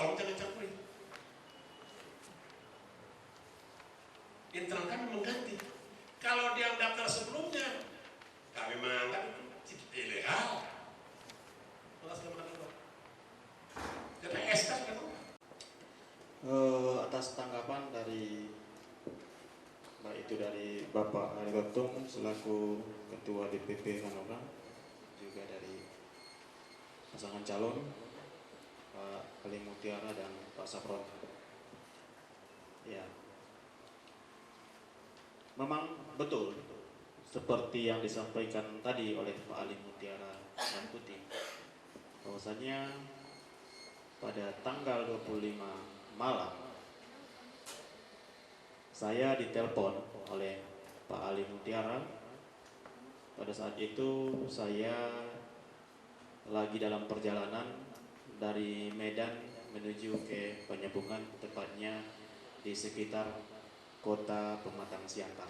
tolong jangan campurin. Internal kami mengganti. Kalau dia daftar sebelumnya, kami menganggap itu tidak ilegal. Malah sudah mengatakan, jadi SK sudah tahu. Atas tanggapan dari baik itu dari Bapak Ari Gotung selaku Ketua DPP Hanura, juga dari pasangan calon Pak Ali Mutiara dan Pak Sapron. Ya, memang betul seperti yang disampaikan tadi oleh Pak Ali Mutiara dan Putih, bahwasanya pada tanggal 25 malam saya ditelepon oleh Pak Ali Mutiara. Pada saat itu saya lagi dalam perjalanan dari Medan menuju ke Penyambungan, tepatnya di sekitar kota Pematang Siantar.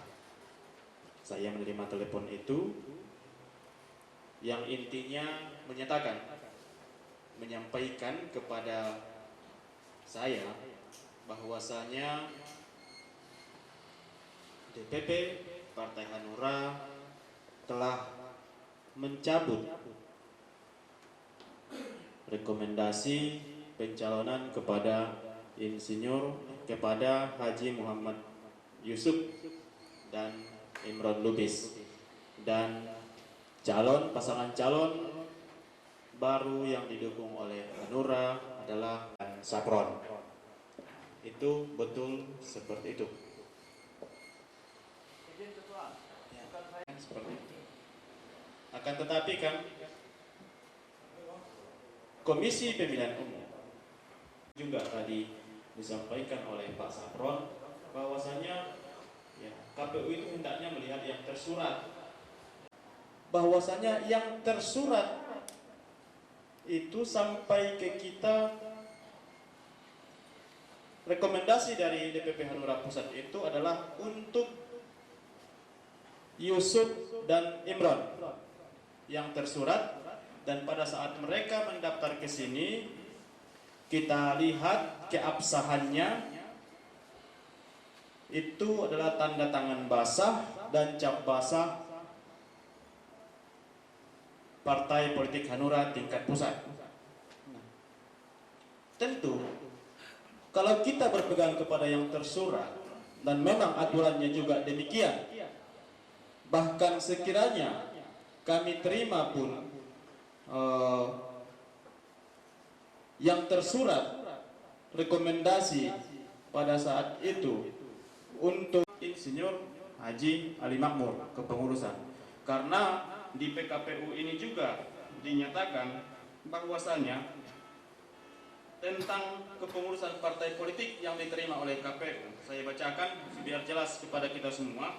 Saya menerima telepon itu yang intinya menyampaikan kepada saya bahwasanya DPP Partai Hanura telah mencabut rekomendasi pencalonan kepada Haji Muhammad Yusuf dan Imron Lubis, dan pasangan calon baru yang didukung oleh Hanura adalah Sapron. Itu betul seperti itu. Ya, seperti itu. Akan tetapi kan Komisi Pemilihan Umum juga tadi disampaikan oleh Pak Sapron bahwasanya ya, KPU itu hendaknya melihat yang tersurat. Bahwasanya yang tersurat itu sampai ke kita, rekomendasi dari DPP Hanura Pusat itu adalah untuk Yusuf dan Imron yang tersurat, dan pada saat mereka mendaftar ke sini kita lihat keabsahannya itu adalah tanda tangan basah dan cap basah Partai Politik Hanura tingkat pusat. Tentu kalau kita berpegang kepada yang tersurat, dan memang aturannya juga demikian, bahkan sekiranya kami terima pun yang tersurat rekomendasi pada saat itu untuk Insinyur Haji Ali Makmur kepengurusan, karena di PKPU ini juga dinyatakan bahwasanya tentang kepengurusan partai politik yang diterima oleh KPU. Saya bacakan biar jelas kepada kita semua.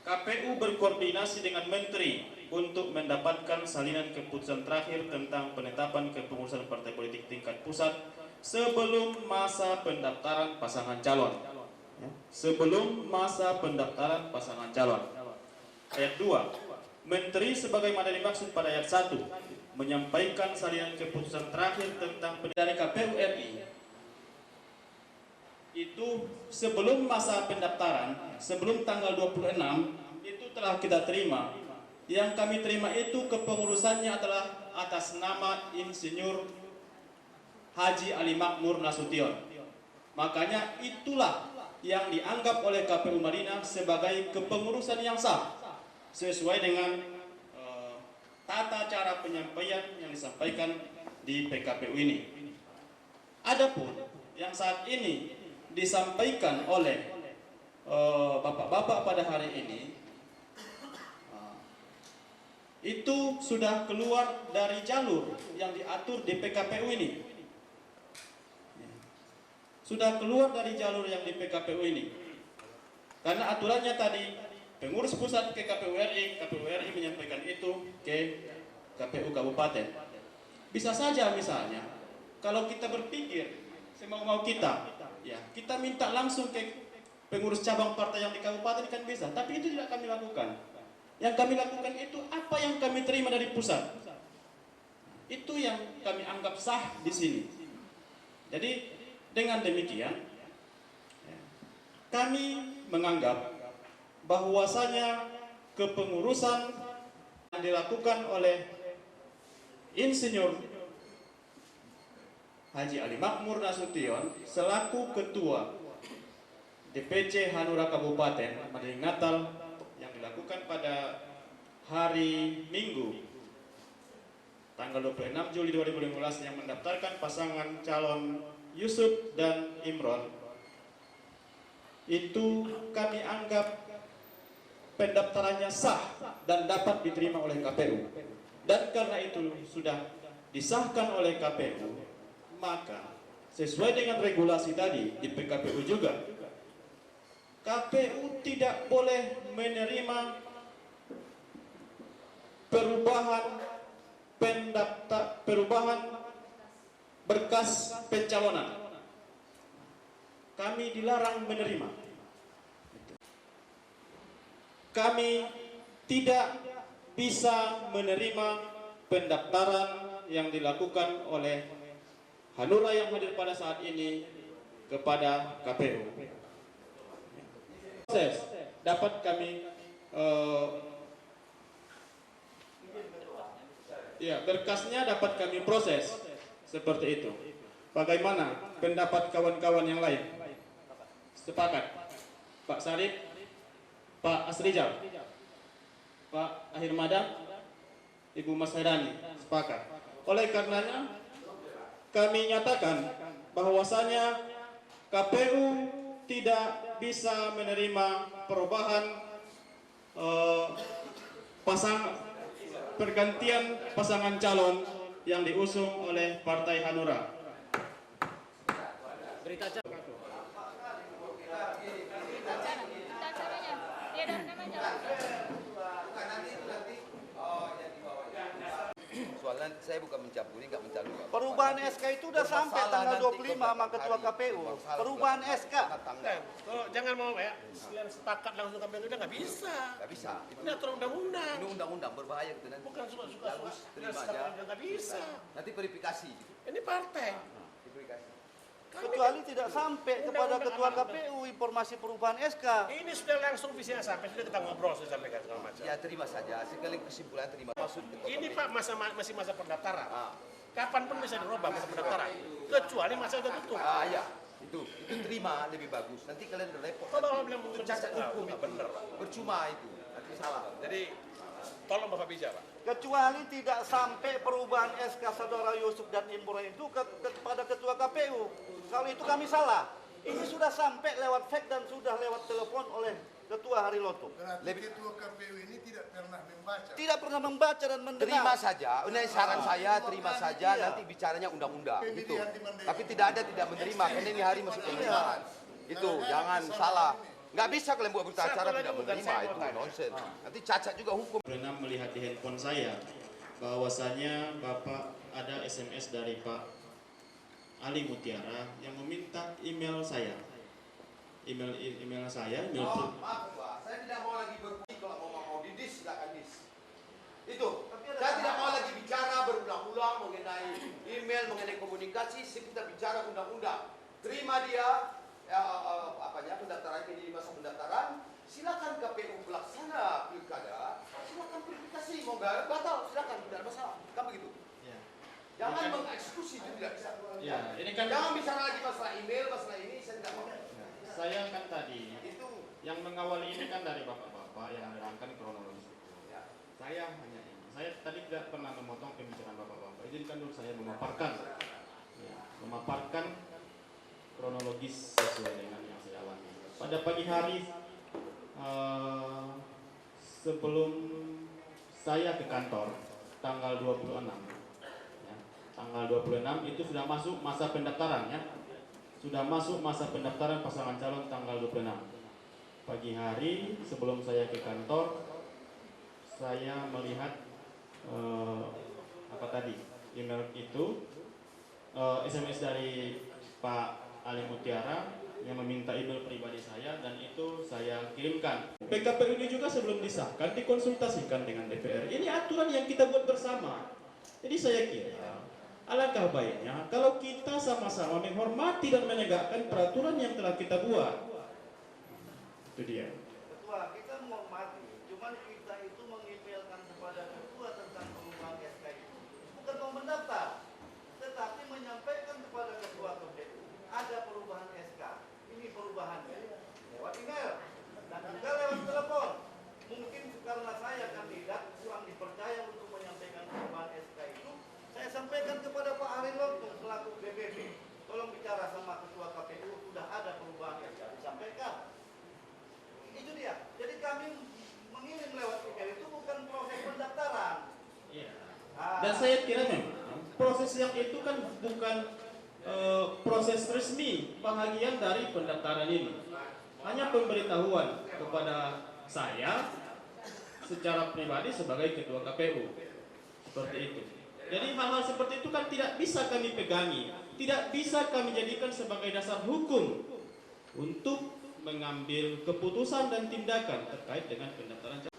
KPU berkoordinasi dengan Menteri untuk mendapatkan salinan keputusan terakhir tentang penetapan kepengurusan partai politik tingkat pusat sebelum masa pendaftaran pasangan calon. Sebelum masa pendaftaran pasangan calon. Ayat 2. Menteri sebagaimana dimaksud pada ayat 1 menyampaikan salinan keputusan terakhir tentang dari KPU RI itu sebelum masa pendaftaran, sebelum tanggal 26 itu telah kita terima. Yang kami terima itu kepengurusannya adalah atas nama Insinyur Haji Ali Makmur Nasution. Makanya itulah yang dianggap oleh KPU Madinah sebagai kepengurusan yang sah sesuai dengan tata cara penyampaian yang disampaikan di PKPU ini. Adapun yang saat ini disampaikan oleh bapak-bapak pada hari ini itu sudah keluar dari jalur yang diatur di PKPU ini. Sudah keluar dari jalur yang di PKPU ini. Karena aturannya tadi pengurus pusat ke KPU RI menyampaikan itu ke KPU Kabupaten. Bisa saja misalnya kalau kita berpikir semau-mau kita, ya kita minta langsung ke pengurus cabang partai yang di kabupaten kan bisa, tapi itu tidak kami lakukan. Yang kami lakukan itu apa yang kami terima dari pusat. Itu yang kami anggap sah di sini. Jadi dengan demikian kami menganggap bahwasanya kepengurusan yang dilakukan oleh Insinyur Haji Ali Makmur Nasution selaku Ketua DPC Hanura Kabupaten Mading Natal yang dilakukan pada hari Minggu tanggal 26 Juli 2015 yang mendaftarkan pasangan calon Yusuf dan Imron, itu kami anggap pendaftarannya sah dan dapat diterima oleh KPU. Dan karena itu sudah disahkan oleh KPU, maka sesuai dengan regulasi tadi di PKPU juga, KPU tidak boleh menerima perubahan berkas pencalonan. Kami dilarang menerima. Kami tidak bisa menerima pendaftaran yang dilakukan oleh Hanura yang hadir pada saat ini kepada KPU. Proses dapat kami berkasnya dapat kami proses seperti itu. Bagaimana pendapat kawan-kawan yang lain? Sepakat? Pak Sarip, Pak Asrijal, Pak Akhir Madam, Ibu Mas Hairani, sepakat. Oleh karenanya kami nyatakan bahwasanya KPU tidak bisa menerima perubahan pergantian pasangan calon yang diusung oleh Partai Hanura. Soalnya saya bukan mencampuri, nggak mencalonkan. Perubahan SK itu udah sampai tanggal 25 sama Ketua KPU. Perubahan SK. Kalau jangan mau ya, sekalian sepakat langsung KPU udah nggak bisa. Nggak bisa. Ini aturan undang-undang. Ini undang-undang berbahaya gitu nanti. Bukan suka-suka terima aja. Nggak bisa. Nanti verifikasi. Ini partai. Verifikasi. Kecuali tidak sampai kepada Ketua KPU informasi perubahan SK. Ini sudah langsung visinya sampai, sudah kita ngobrol, sudah sampaikan segala macam. Ya terima saja. Sekali kesimpulan terima. Maksud Ini Pak masih masa pendaftaran. Ah. Kapan pun bisa dirubah masa pendaftaran. Kecuali masa udah tutup. Ya. Itu terima lebih bagus. Nanti kalian repot. Kalau orang bilang cacat hukum nggak itu. benar, Pak. Percuma itu. Nanti salah. Jadi tolong Bapak bicara. Kecuali tidak sampai perubahan SK saudara Yusuf dan Imron itu kepada Ketua KPU. Kalau itu kami salah. Ini sudah sampai lewat fax dan sudah lewat telepon oleh Ketua Hariloto. Berarti Ketua KPU ini tidak pernah membaca. Tidak pernah membaca dan mendengar. Terima saja. Ini saran saya, terima saja. Nanti bicaranya undang-undang. Gitu. Tapi tidak menerima. Karena ini hari masih penerimaan. Itu jangan salah. Nggak bisa kalian buat berita acara tidak menerima, itu nonsen. Nanti cacat juga hukum. Pernah melihat di handphone saya bahwasanya Bapak ada SMS dari Pak Ali Mutiara yang meminta email saya. Email saya, email Maaf Pak, saya tidak mau lagi berkutik kalau mau didis, silakan dis. Itu, saya tidak mau lagi bicara berulang-ulang mengenai email, mengenai komunikasi, kita bicara undang-undang. Terima dia, pendaftaran ini di masa pendaftaran, silakan KPU pelaksana pilkada, silakan verifikasi, mau nggak batal, silakan, tidak ada masalah, kan begitu. Ya. Jangan Ini kan- mengeksekusi, itu tidak bisa. Ya, ini kan Jangan bicara lagi masalah email, masalah ini, saya tidak mau. saya kan tadi Itu, yang mengawali ini kan dari bapak-bapak yang menerangkan kronologis itu. ya. Saya hanya ini. Saya tadi tidak pernah memotong pembicaraan bapak-bapak. Izinkan dulu saya memaparkan kronologis sesuai dengan yang saya alami. Pada pagi hari sebelum saya ke kantor tanggal 26 ya, tanggal 26 itu sudah masuk masa pendaftaran ya. Sudah masuk masa pendaftaran pasangan calon tanggal 26. Pagi hari sebelum saya ke kantor, saya melihat email itu, SMS dari Pak Ali Mutiara yang meminta email pribadi saya, dan itu saya kirimkan. PKPU ini juga sebelum disahkan dikonsultasikan dengan DPR. Ini aturan yang kita buat bersama. Jadi saya kira alangkah baiknya kalau kita sama-sama menghormati dan menegakkan peraturan yang telah kita buat. Itu dia. Ketua, kita menghormati, cuman kita itu mengemailkan kepada ketua tentang perubahan SK itu bukan mau mendaftar, tetapi menyampaikan kepada ketua KPU ada perubahan SK. Ini perubahannya lewat email dan juga lewat telepon. Mungkin karena saya kandidat kurang dipercaya untuk menyampaikan perubahan SK itu, saya sampaikan kepada Pak Ari Lontong selaku BBB. Tolong bicara sama ketua KPU, sudah ada perubahan SK, disampaikan. Itu dia. Jadi kami mengirim lewat email itu bukan proses pendaftaran. Iya. Dan saya kira memang proses yang itu kan bukan proses resmi bahagian dari pendaftaran ini. Hanya pemberitahuan kepada saya secara pribadi sebagai ketua KPU. Seperti itu. Jadi hal-hal seperti itu kan tidak bisa kami pegangi, tidak bisa kami jadikan sebagai dasar hukum untuk mengambil keputusan dan tindakan terkait dengan pendaftaran.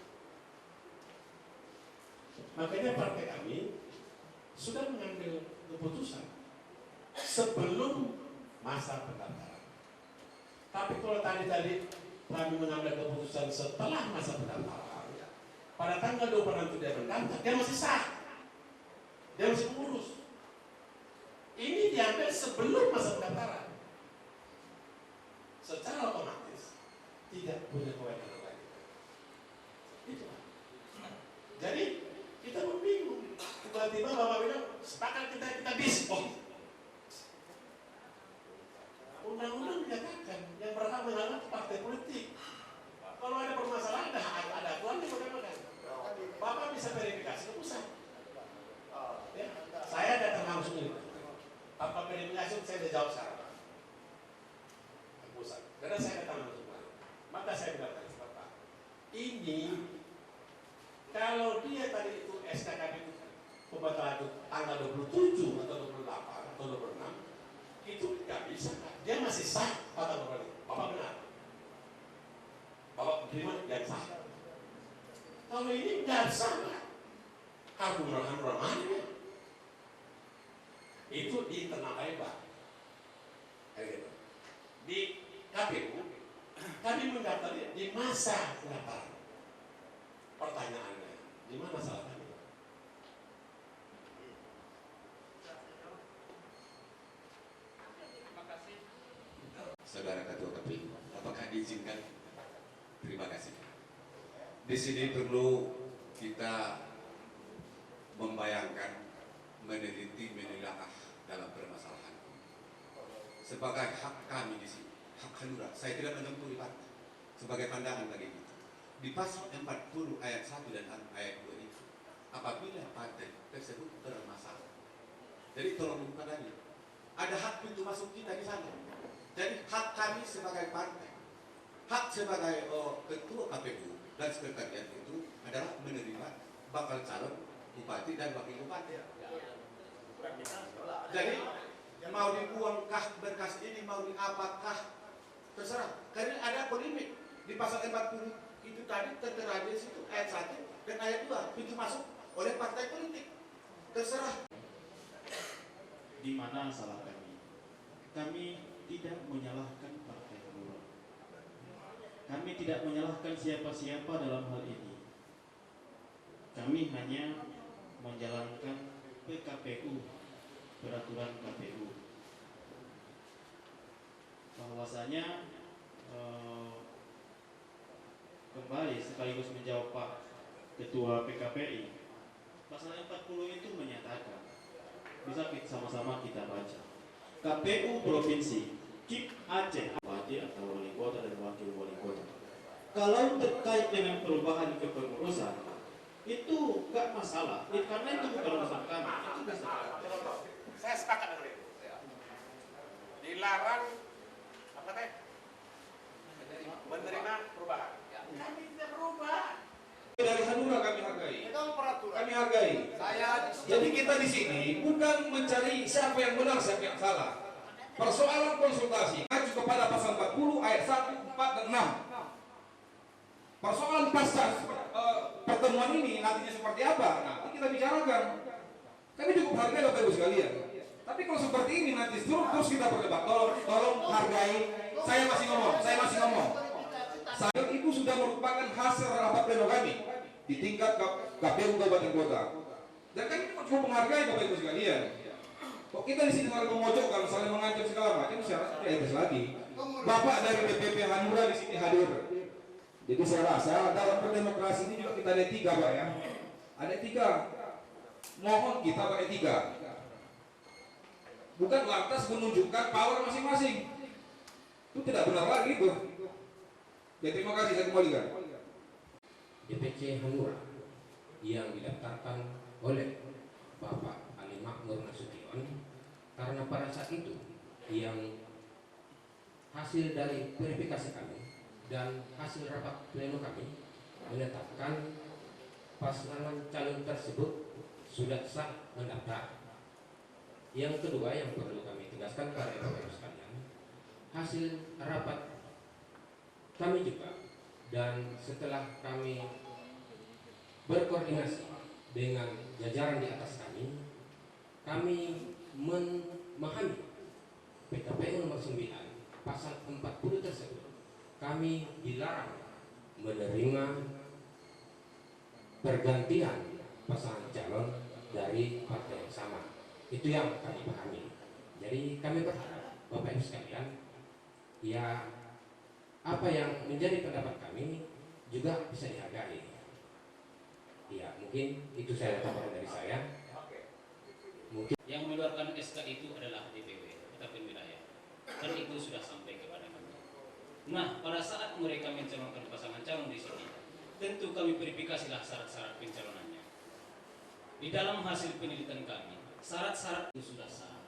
Makanya partai kami sudah mengambil keputusan sebelum masa pendaftaran. Tapi kalau tadi kami mengambil keputusan setelah masa pendaftaran, pada tanggal 26 dia mendaftar, dia masih sah, dia masih mengurus. Ini diambil sebelum masa pendaftaran, secara otomatis tidak punya kewenangan lagi. Itu. Jadi kita pun bingung. Tiba-tiba Bapak bilang sepakat kita diskon. Undang-undang menyatakan yang berhak menghalangi partai politik. Kalau ada permasalahan ada aturannya bagaimana? Bapak bisa verifikasi ke pusat. Ya, saya datang langsung ini. Bapak verifikasi saya sudah jawab sekarang. Ke pusat. Karena saya datang langsung. Maka saya bilang tadi Bapak, ini kalau dia tadi itu SKKP itu pembatalan itu tanggal 27 atau 28 atau 26 itu nggak bisa kan? Dia masih sah pada Bapak. Bapak benar. Bapak terima yang sah. Kalau ini nggak sah, harus itu di internal Pak. Gitu. Di KPU kami mendaftar di masa pendaftaran. Pertanyaannya, di mana salah kami? Saudara Ketua KPU, apakah diizinkan? Terima kasih. Di sini perlu kita membayangkan, meneliti, menelaah dalam permasalahan. Sebagai hak kami di sini, hak hanura, saya tidak menentu partai. Sebagai pandangan bagi kita. Di pasal 40 ayat 1 dan ayat 2 itu, apabila partai tersebut bermasalah. Jadi tolong dipahami. Ada hak pintu masuk kita di sana. Jadi hak kami sebagai partai, hak sebagai ketua KPU dan sekretariat itu adalah menerima bakal calon bupati dan wakil bupati. Jadi mau dibuangkah berkas ini, mau diapakah, terserah. Karena ada polemik di pasal 40 itu tadi tertera di situ ayat 1 dan ayat 2 pintu masuk oleh partai politik. Terserah. Di mana salah kami? Kami tidak menyalahkan partai Hanura. Kami tidak menyalahkan siapa-siapa dalam hal ini. Kami hanya menjalankan PKPU, peraturan KPU. Bahwasanya kembali sekaligus menjawab Pak Ketua PKPI, pasal 40 itu menyatakan, bisa sama-sama kita baca. KPU Provinsi KIP Aceh bupati atau wali kota dan wakil wali kota. Kalau terkait dengan perubahan kepengurusan itu nggak masalah, karena itu bukan urusan kami. Itu bisa. Saya sepakat dengan itu. Dilarang apa teh? Menerima perubahan. Kami tidak berubah. Dari Hanura kami hargai. Itu peraturan. Kami hargai. Saya Jadi kita di sini bukan mencari siapa yang benar, siapa yang salah. Persoalan konsultasi maju kepada pasal 40 ayat 1, 4 dan 6. Persoalan pasca pertemuan ini nantinya seperti apa? Nanti kita bicarakan. Kami cukup hargai Bapak Ibu sekalian. Tapi kalau seperti ini nanti terus kita berdebat. Tolong hargai. Saya masih ngomong. Saya itu sudah merupakan hasil rapat pleno kami di tingkat KPU Kabupaten Kota. Dan kami cukup menghargai Bapak Ibu sekalian. Kok kita di sini saling memojokkan, saling mengancam segala macam, saya rasa tidak etis lagi. Bapak dari DPP Hanura di sini hadir. Jadi saya rasa dalam berdemokrasi ini juga kita ada 3 Pak ya. Ada 3. Mohon kita pada 3. Bukan lantas menunjukkan power masing-masing. Itu tidak benar lagi itu. Ya terima kasih, saya kembalikan. DPC Hanura yang didaftarkan oleh Bapak Ali Makmur Nasution, karena pada saat itu yang hasil dari verifikasi kami dan hasil rapat pleno kami menetapkan pasangan calon tersebut sudah sah mendaftar. Yang kedua yang perlu kami tegaskan kepada Bapak Ibu sekalian, hasil rapat kami juga dan setelah kami berkoordinasi dengan jajaran di atas kami memahami PKPU nomor 9 pasal 40 tersebut. Kami dilarang menerima pergantian pasangan calon dari partai yang sama. Itu yang kami pahami. Jadi kami berharap Bapak Ibu sekalian, ya apa yang menjadi pendapat kami juga bisa dihargai. Ya mungkin itu saya tambahan dari saya. Mungkin yang mengeluarkan SK itu adalah DPW atau wilayah, dan itu sudah sampai kepada kami. Nah, pada saat mereka mencalonkan pasangan calon di sini, tentu kami verifikasilah syarat-syarat pencalonannya. Di dalam hasil penelitian kami, syarat-syarat itu sudah sah.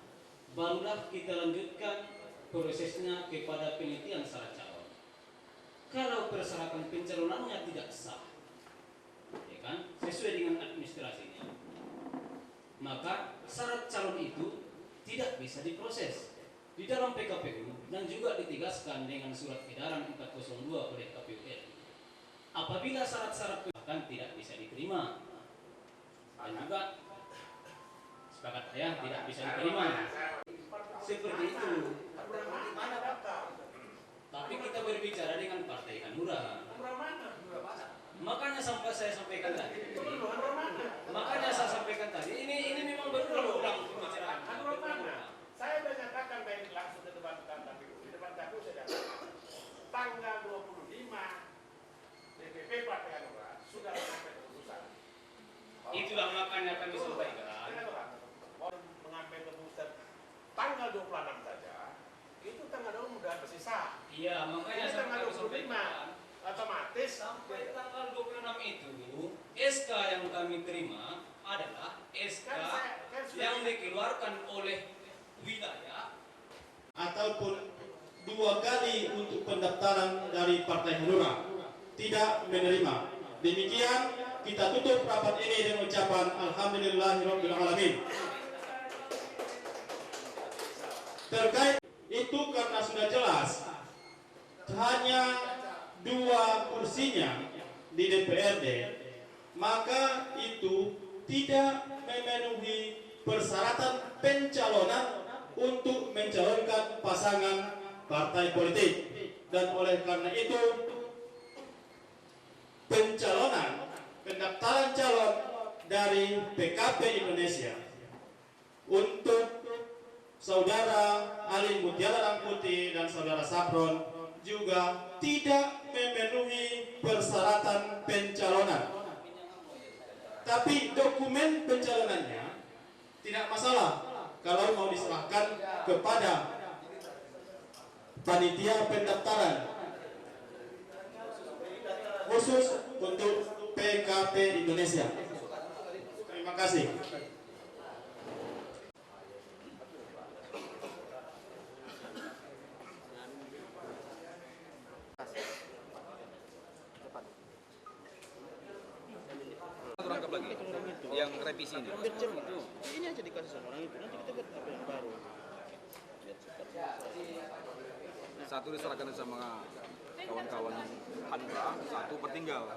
Barulah kita lanjutkan prosesnya kepada penelitian syarat calon. Kalau persyaratan pencalonannya tidak sah, ya kan, sesuai dengan administrasinya, maka syarat calon itu tidak bisa diproses di dalam PKPU dan juga ditegaskan dengan surat edaran 402 oleh KPU RI. Apabila syarat-syarat bahkan tidak bisa diterima dan juga sepakat ya tidak bisa diterima seperti itu. Tapi kita berbicara dengan Partai Hanura. Makanya sampai saya sampaikan tadi. Makanya saya sampaikan tadi. Ini memang berulang-ulang pembicaraan. Saya sudah nyatakan baik langsung ke depan KPU. Di depan KPU saya nyatakan tanggal 25 DPP Partai Hanura sudah mengambil keputusan. Itulah makanya kami sampaikan. Mengambil keputusan tanggal 26 saja. Itu tanggal 26 sudah bersisa. Iya, makanya tanggal kami 25 sampaikan. otomatis Sampai tanggal 26 itu SK yang kami terima adalah SK yang dikeluarkan oleh wilayah ataupun 2 kali untuk pendaftaran dari Partai Hanura tidak menerima. Demikian kita tutup rapat ini dengan ucapan Alhamdulillahirabbil alamin. Terkait itu karena sudah jelas hanya 2 kursinya di DPRD, maka itu tidak memenuhi persyaratan pencalonan untuk mencalonkan pasangan partai politik, dan oleh karena itu pencalonan pendaftaran calon dari PKP Indonesia untuk Saudara Ali Mutiara Rangkuti dan Saudara Sapron juga tidak memenuhi persyaratan pencalonan. Tapi dokumen pencalonannya tidak masalah kalau mau diserahkan kepada panitia pendaftaran khusus untuk PKP Indonesia. Terima kasih. Rangkap lagi yang revisi ini. Ini aja dikasih sama orang itu, nanti kita buat apa yang baru. Satu diserahkan sama kawan-kawan Hanura, satu tertinggal.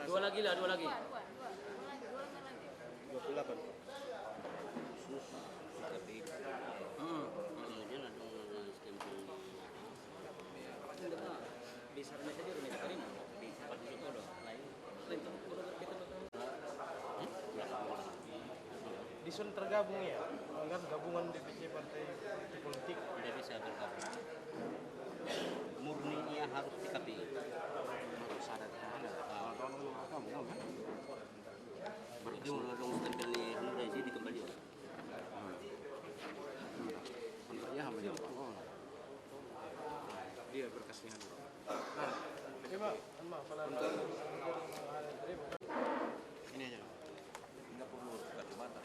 2 lagi lah, 2 lagi. 28. KPI. Kemudian ada stempel bisa saja rumah terima di tempat itu loh lain kita Disun tergabung ya, kan gabungan DPC partai politik tidak bisa bergabung. Murninya harus di KPI. Itu dong stempel ni Hanura isi dikembali. Ya, dia berkasnya. Ini aja. Enggak perlu kata mata.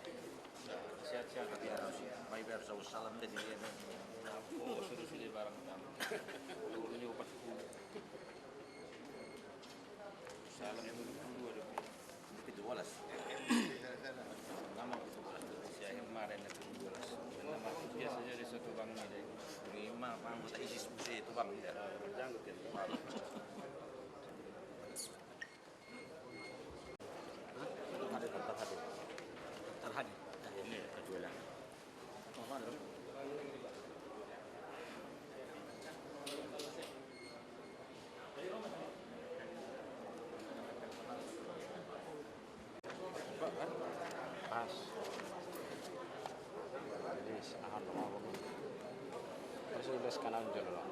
Sehat-sehat tapi harus baik harus salam dari dia. Oh, sudah barang kamu. Ini obat salam yang dulu ada. Itu walas. Nama itu saya kemarin itu walas. Nama biasanya di suatu bank ini. Lima anggota ISIS itu bang berjanggut kan. Terhadir. Ini kedua lah. Pas. Jadi akan mau sudah sekarang dulu.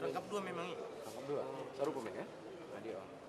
Rangkap dua memang. Rangkap dua. Saru pemain kan? Adio.